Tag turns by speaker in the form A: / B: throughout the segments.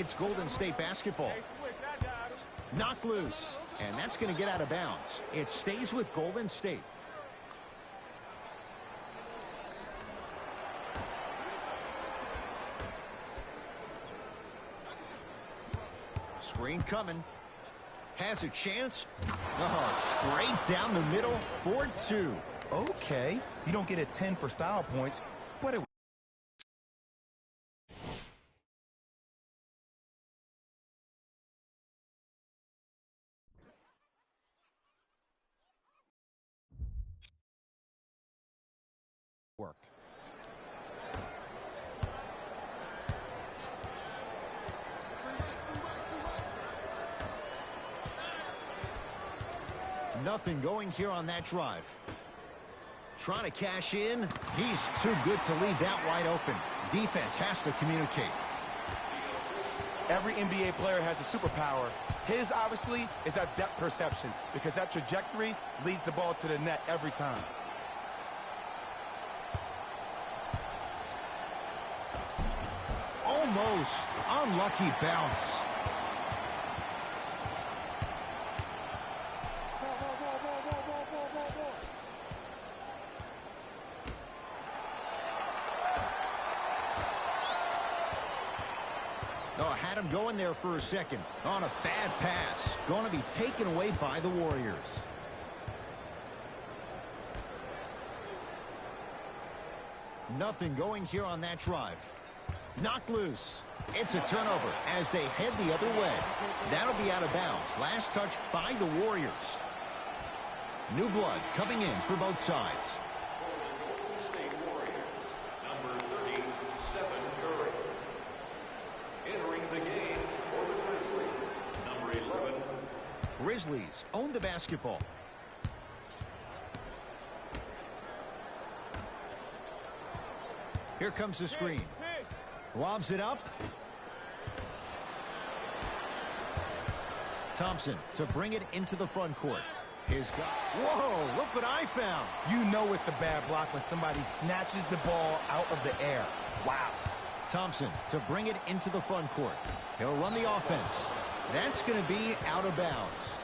A: It's Golden State basketball. Knocked loose, and that's going to get out of bounds. It stays with Golden State. Screen coming. Has a chance. Oh, straight down the middle for two.
B: Okay, you don't get a 10 for style points, but it worked.
A: Nothing going here on that drive. Trying to cash in. He's too good to leave that wide open. Defense has to communicate.
B: Every NBA player has a superpower. His, obviously, is that depth perception, because that trajectory leads the ball to the net every time.
A: Almost unlucky bounce. Oh, had him going there for a second. On a bad pass. Going to be taken away by the Warriors. Nothing going here on that drive. Knocked loose. It's a turnover as they head the other way. That'll be out of bounds. Last touch by the Warriors. New blood coming in for both sides. Grizzlies own the basketball. Here comes the screen. Lobs it up. Thompson to bring it into the front court. His guy. Whoa, look what I found.
B: You know it's a bad block when somebody snatches the ball out of the air. Wow.
A: Thompson to bring it into the front court. He'll run the offense. That's going to be out of bounds.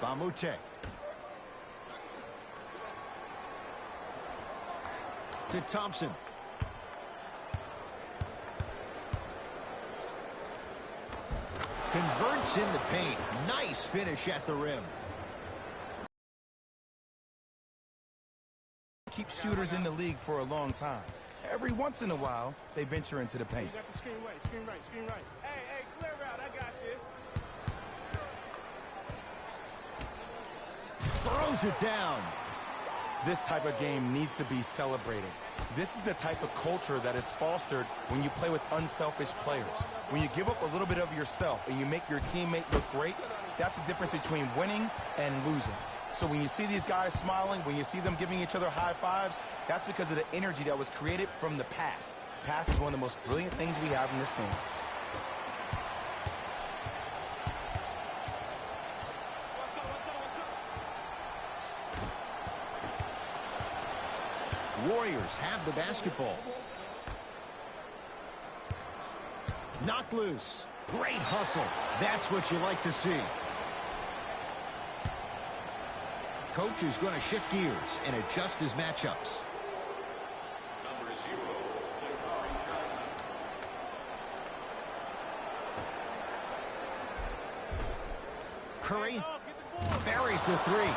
A: Bamute. To Thompson. Converts in the paint. Nice finish at the rim.
B: Keep shooters in the league for a long time. Every once in a while, they venture into the paint.
C: You got the screen right, screen right, screen right. Hey, clear out, I got this.
A: Throws it down.
B: This type of game needs to be celebrated. This is the type of culture that is fostered when you play with unselfish players. When you give up a little bit of yourself and you make your teammate look great, that's the difference between winning and losing. So when you see these guys smiling, when you see them giving each other high fives, that's because of the energy that was created from the pass. Pass is one of the most brilliant things we have in this game.
A: Warriors have the basketball. Knocked loose. Great hustle. That's what you like to see. Coach is going to shift gears and adjust his matchups. Curry buries the three.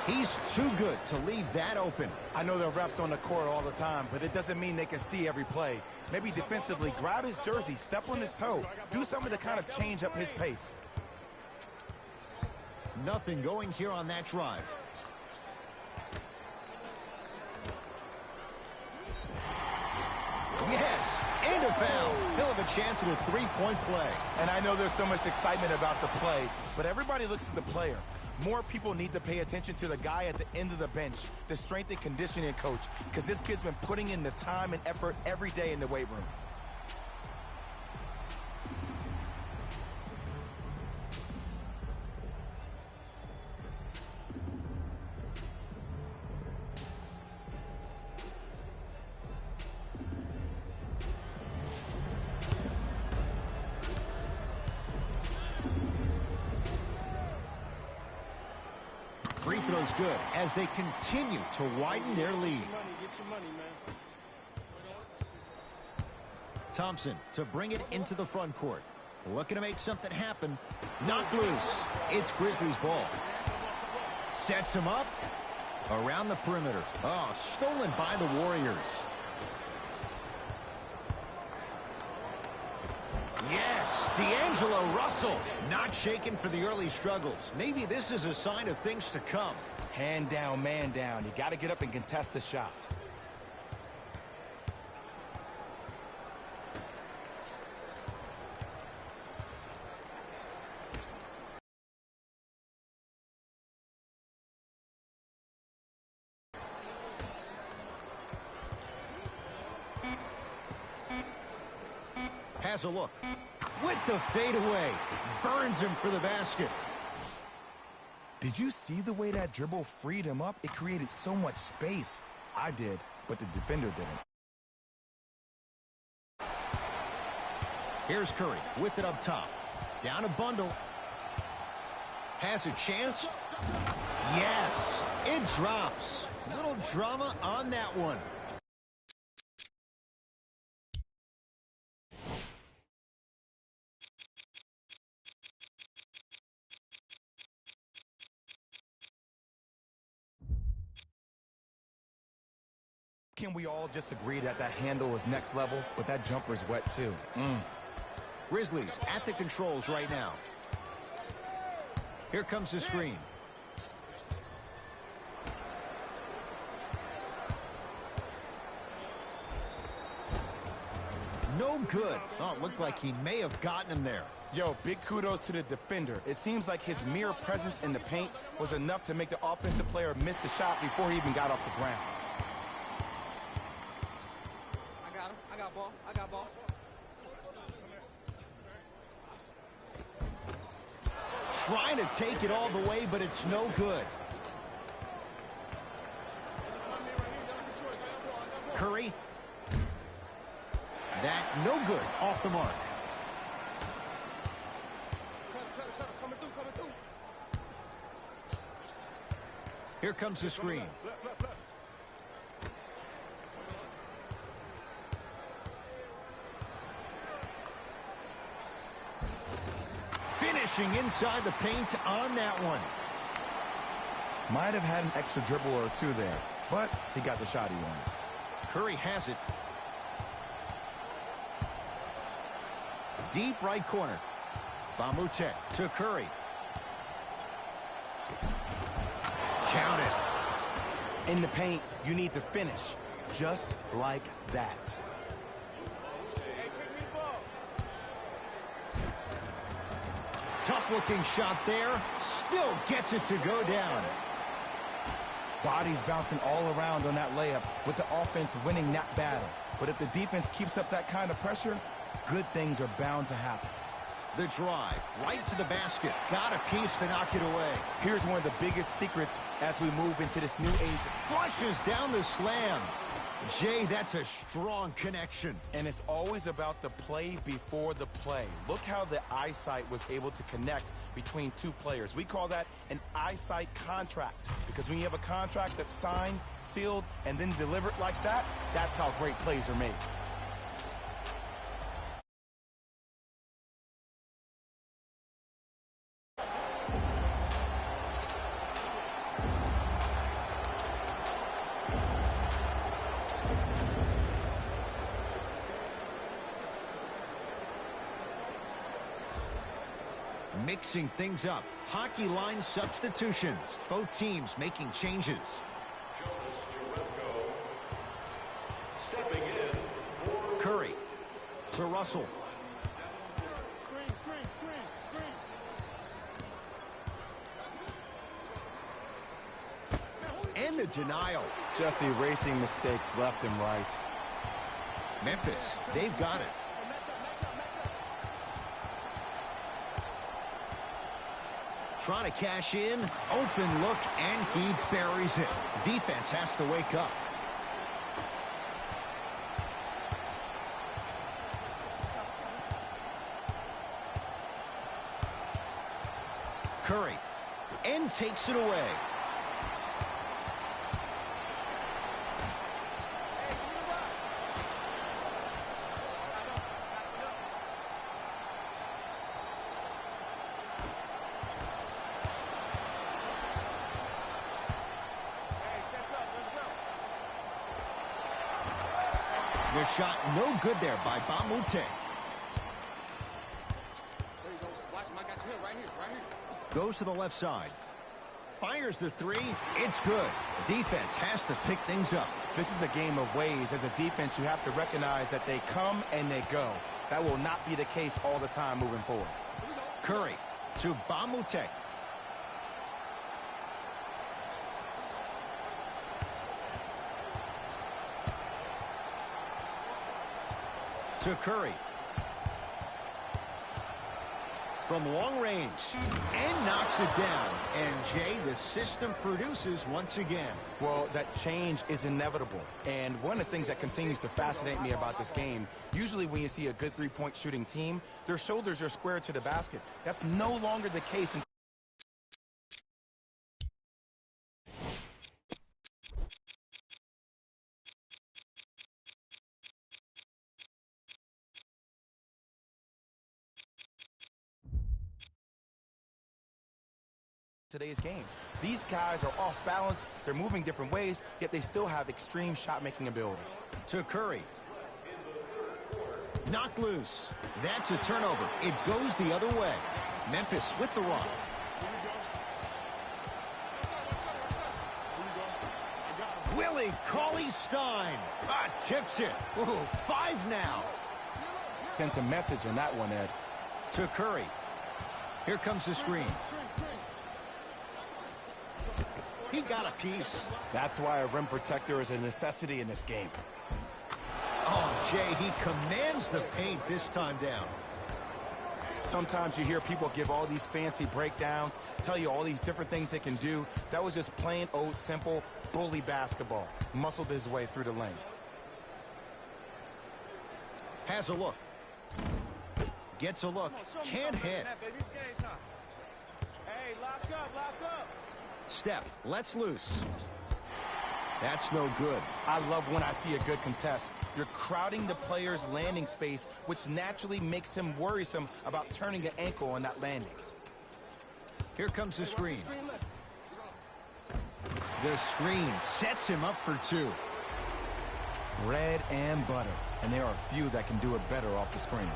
A: He's too good to leave that open.
B: I know there are refs on the court all the time, but it doesn't mean they can see every play. Maybe defensively, grab his jersey, step on his toe, do something to kind of change up his pace.
A: Nothing going here on that drive. Yes, and a foul. He'll have a chance at a three-point play.
B: And I know there's so much excitement about the play, but everybody looks at the player. More people need to pay attention to the guy at the end of the bench, the strength and conditioning coach, because this kid's been putting in the time and effort every day in the weight room.
A: good as they continue to widen their lead.
C: Get your money, man.
A: Thompson to bring it into the front court. Looking to make something happen. Knocked loose. It's Grizzlies ball. Sets him up. Around the perimeter. Oh, stolen by the Warriors. Yes, D'Angelo Russell. Not shaken for the early struggles. Maybe this is a sign of things to come.
B: Hand down, man down. You got to get up and contest the shot.
A: Has a look. With the fadeaway. Burns him for the basket.
B: Did you see the way that dribble freed him up? It created so much space. I did, but the defender didn't.
A: Here's Curry with it up top. Down a bundle. Has a chance. Yes, it drops. Little drama on that one.
B: Can we all just agree that that handle is next level, but that jumper is wet too?
A: Grizzlies at the controls right now. Here comes the screen. No good. Oh, it looked like he may have gotten him there.
B: Yo, big kudos to the defender. It seems like his mere presence in the paint was enough to make the offensive player miss the shot before he even got off the ground.
D: I got ball. I got ball.
A: Trying to take it all the way, but it's no good. Curry. That no good. Off the mark.
C: Coming through.
A: Here comes the screen. Finishing inside the paint on that one.
B: Might have had an extra dribble or two there, but he got the shot he wanted.
A: Curry has it. Deep right corner. Bamute to Curry. Count it.
B: In the paint, you need to finish just like that.
A: Tough-looking shot there. Still gets it to go down.
B: Bodies bouncing all around on that layup with the offense winning that battle. But if the defense keeps up that kind of pressure, good things are bound to happen.
A: The drive, right to the basket. Got a piece to knock it away.
B: Here's one of the biggest secrets as we move into this new age.
A: Flushes down the slam. Jay, that's a strong connection.
B: And it's always about the play before the play. Look how the eyesight was able to connect between two players. We call that an eyesight contract, because when you have a contract that's signed, sealed, and then delivered like that, that's how great plays are made.
A: Mixing things up. Hockey line substitutions. Both teams making changes.
E: Stepping in for
A: Curry to Russell.
C: Screen.
A: And the denial.
B: Just erasing mistakes left and right.
A: Memphis, they've got it. Trying to cash in. Open look, and he buries it. Defense has to wake up. Curry. And takes it away. The shot no good there by Bamute.
D: There you go. Watch him. I got you here. Right here. Right here.
A: Goes to the left side. Fires the three. It's good. Defense has to pick things up.
B: This is a game of ways. As a defense, you have to recognize that they come and they go. That will not be the case all the time moving forward.
A: Curry to Bamute. To Curry. From long range. And knocks it down. And, Jay, the system produces once again.
B: Well, that change is inevitable. And one of the things that continues to fascinate me about this game, usually when you see a good three-point shooting team, their shoulders are square to the basket. That's no longer the case in today's game. These guys are off balance, they're moving different ways, yet they still have extreme shot-making ability.
A: To Curry. Knocked loose. That's a turnover. It goes the other way. Memphis with the run. Willie Cauley-Stein. Tips it. Ooh, 5 now.
B: Sent a message on that one, Ed.
A: To Curry. Here comes the screen. He got a piece.
B: That's why a rim protector is a necessity in this game.
A: Oh, Jay, he commands the paint this time down.
B: Sometimes you hear people give all these fancy breakdowns, tell you all these different things they can do. That was just plain old simple bully basketball. Muscled his way through the lane.
A: Has a look. Gets a look. Can't hit.
C: Hey, lock up, lock up.
A: Steph lets loose. That's no good.
B: I love when I see a good contest. You're crowding the player's landing space, which naturally makes him worrisome about turning an ankle on that landing.
A: Here comes the screen. The screen sets him up for 2.
B: Bread and butter. And there are few that can do it better off the screen.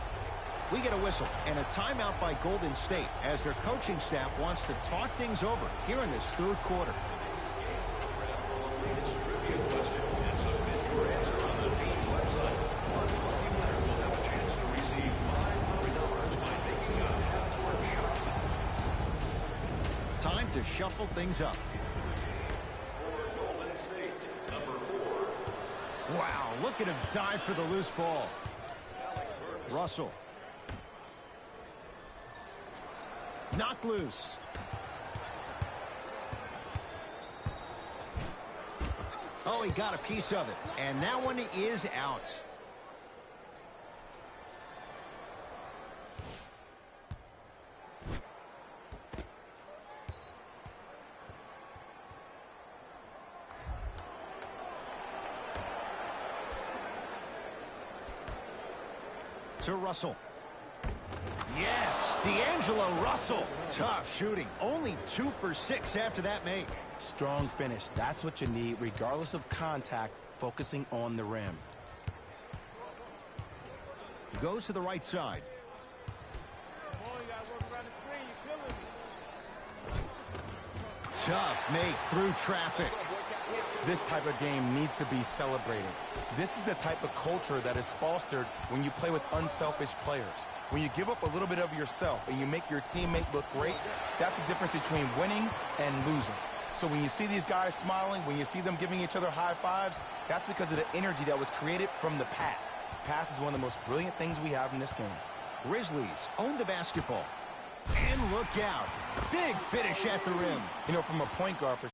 A: We get a whistle and a timeout by Golden State as their coaching staff wants to talk things over here in this third quarter. Time to shuffle things up. Wow, look at him dive for the loose ball. Russell. Knocked loose. Oh, he got a piece of it. And that one is out. To Russell. Yes, D'Angelo Russell. Tough shooting. Only 2 for 6 after that make.
B: Strong finish. That's what you need, regardless of contact, focusing on the rim.
A: Goes to the right side.
C: Boy, you gotta work around the screen. You're killing me.
A: Tough make through traffic.
B: This type of game needs to be celebrated. This is the type of culture that is fostered when you play with unselfish players. When you give up a little bit of yourself and you make your teammate look great, that's the difference between winning and losing. So when you see these guys smiling, when you see them giving each other high fives, that's because of the energy that was created from the pass. Pass is one of the most brilliant things we have in this game.
A: Grizzlies own the basketball. And look out. Big finish at the rim.
B: You know, from a point guard perspective,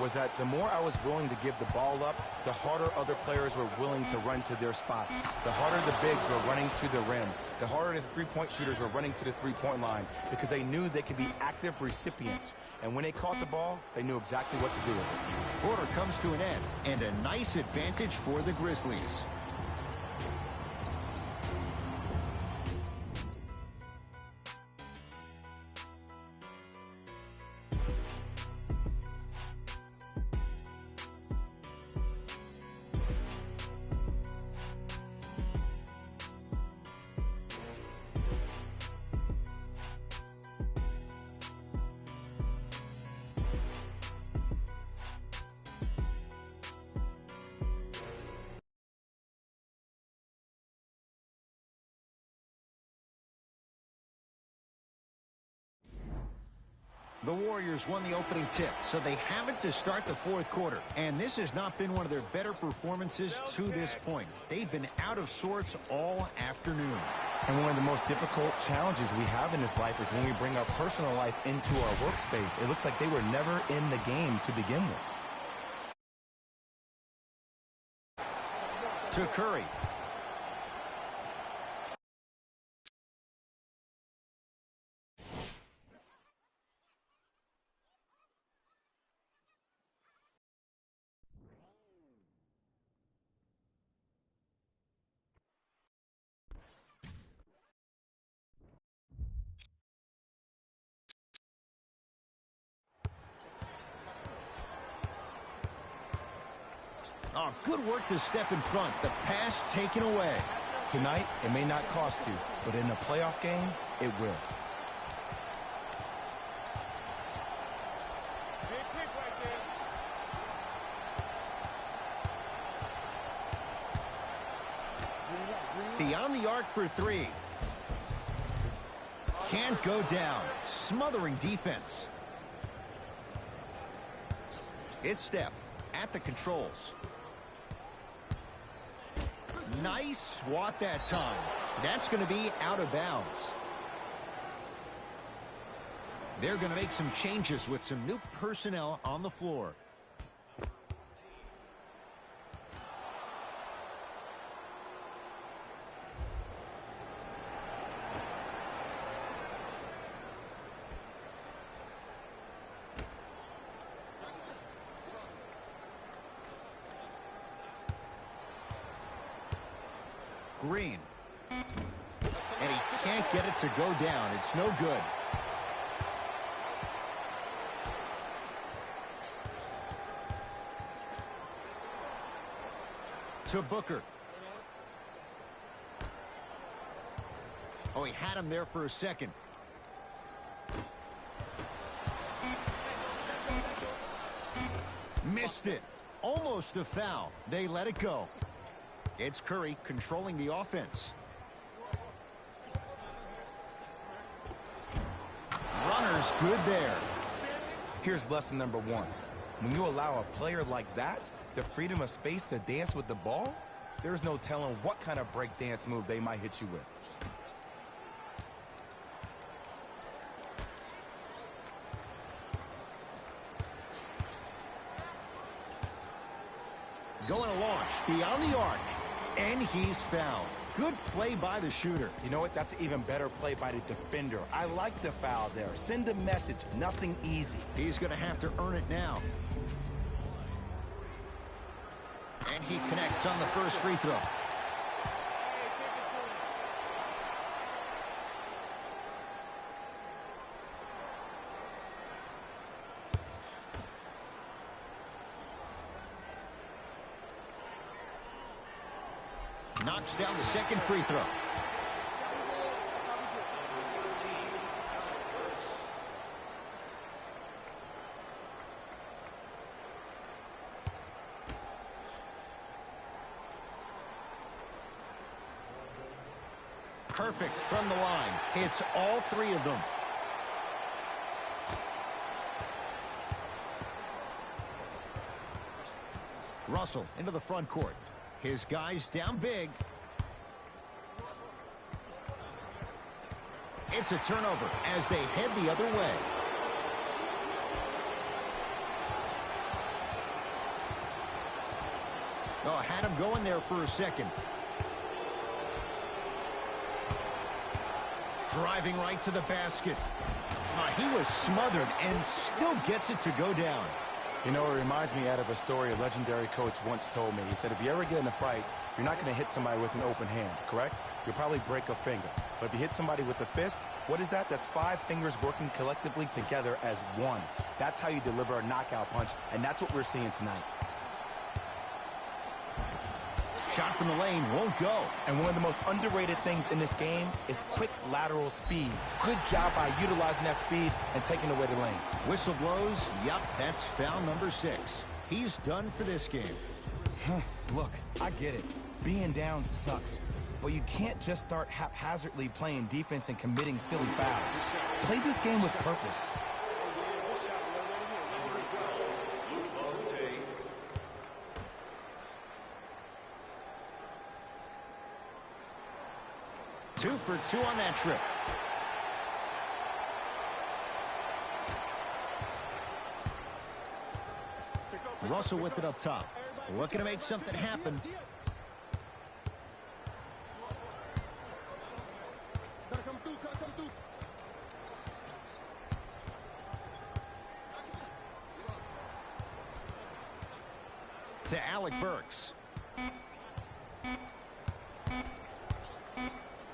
B: was that the more I was willing to give the ball up, the harder other players were willing to run to their spots. The harder the bigs were running to the rim. The harder the three-point shooters were running to the three-point line because they knew they could be active recipients. And when they caught the ball, they knew exactly what to do with it.
A: Quarter comes to an end, and a nice advantage for the Grizzlies. The Warriors won the opening tip, so they have it to start the fourth quarter. And this has not been one of their better performances to this point. They've been out of sorts all afternoon.
B: And one of the most difficult challenges we have in this life is when we bring our personal life into our workspace. It looks like they were never in the game to begin with.
A: To Curry. Oh, good work to step in front. The pass taken away.
B: Tonight, it may not cost you, but in a playoff game, it will.
C: Big pick right there.
A: Beyond the arc for three. Can't go down. Smothering defense. It's Steph at the controls. Nice swat that time. That's going to be out of bounds. They're going to make some changes with some new personnel on the floor. Green. And he can't get it to go down. It's no good. To Booker. Oh, he had him there for a second. Missed it. Almost a foul. They let it go. It's Curry controlling the offense. Runner's good there.
B: Here's lesson number one. When you allow a player like that the freedom of space to dance with the ball, there's no telling what kind of break dance move they might hit you with.
A: Going to launch beyond the arc. And he's fouled. Good play by the shooter.
B: You know what? That's an even better play by the defender. I like the foul there. Send a message. Nothing easy.
A: He's going to have to earn it now. And he connects on the first free throw. Knocks down the second free throw. Perfect from the line. Hits all three of them. Russell into the front court. His guys down big. It's a turnover as they head the other way. Oh, had him going there for a second. Driving right to the basket. He was smothered and still gets it to go down.
B: You know, it reminds me out of a story a legendary coach once told me. He said, if you ever get in a fight, you're not going to hit somebody with an open hand, correct? You'll probably break a finger. But if you hit somebody with a fist, what is that? That's 5 fingers working collectively together as one. That's how you deliver a knockout punch, and that's what we're seeing tonight.
A: Shot from the lane won't go.
B: And one of the most underrated things in this game is quick lateral speed. Good job by utilizing that speed and taking away the lane.
A: Whistle blows. Yup, that's foul number 6. He's done for this game.
B: Look, I get it. Being down sucks. But you can't just start haphazardly playing defense and committing silly fouls. Play this game with purpose.
A: 2 for 2 on that trip. Russell with it up top. Looking to make something happen. To Alec Burks.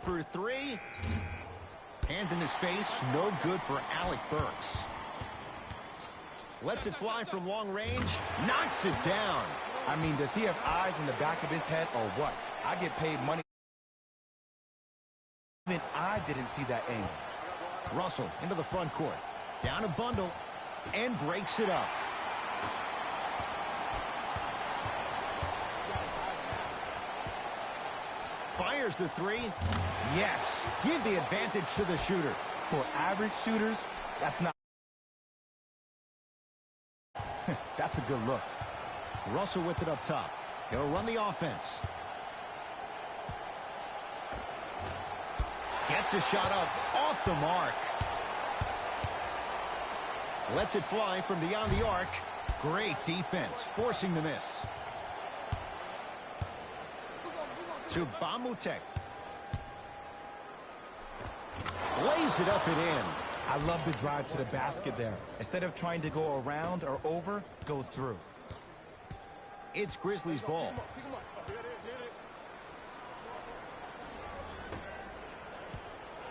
A: For 3. Hand in his face. No good for Alec Burks. Lets it fly from long range. Knocks it down.
B: I mean, does he have eyes in the back of his head or what? I get paid money. Even I didn't see that angle.
A: Russell into the front court. Down a bundle. And breaks it up. Fires the 3. Yes. Give the advantage to the shooter.
B: For average shooters, that's not. That's a good look.
A: Russell with it up top. He'll run the offense. Gets a shot up off the mark. Lets it fly from beyond the arc. Great defense, forcing the miss. To Bamutek. Lays it up and in.
B: I love the drive to the basket there. Instead of trying to go around or over, go through.
A: It's Grizzlies ball.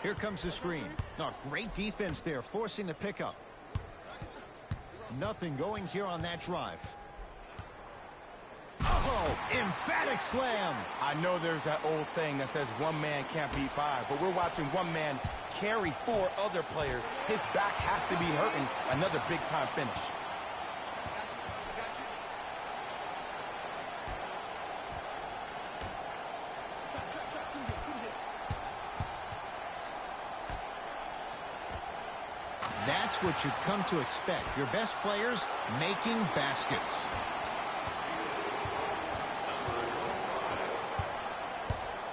A: Here comes the screen. Oh, great defense there, forcing the pickup. Nothing going here on that drive. Oh, emphatic slam.
B: I know there's that old saying that says one man can't beat 5, but we're watching one man carry 4 other players. His back has to be hurting. Another big-time finish.
A: That's what you've come to expect. Your best players making baskets.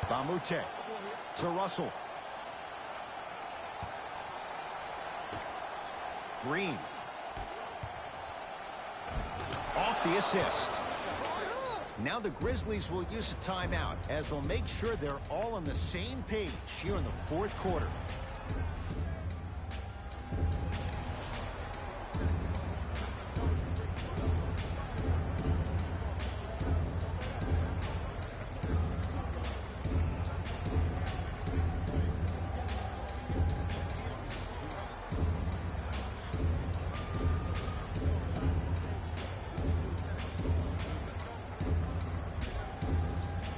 A: Bamutek to Russell. Green. Off the assist. Now the Grizzlies will use a timeout as they'll make sure they're all on the same page here in the 4th quarter.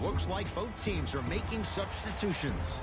A: Looks like both teams are making substitutions.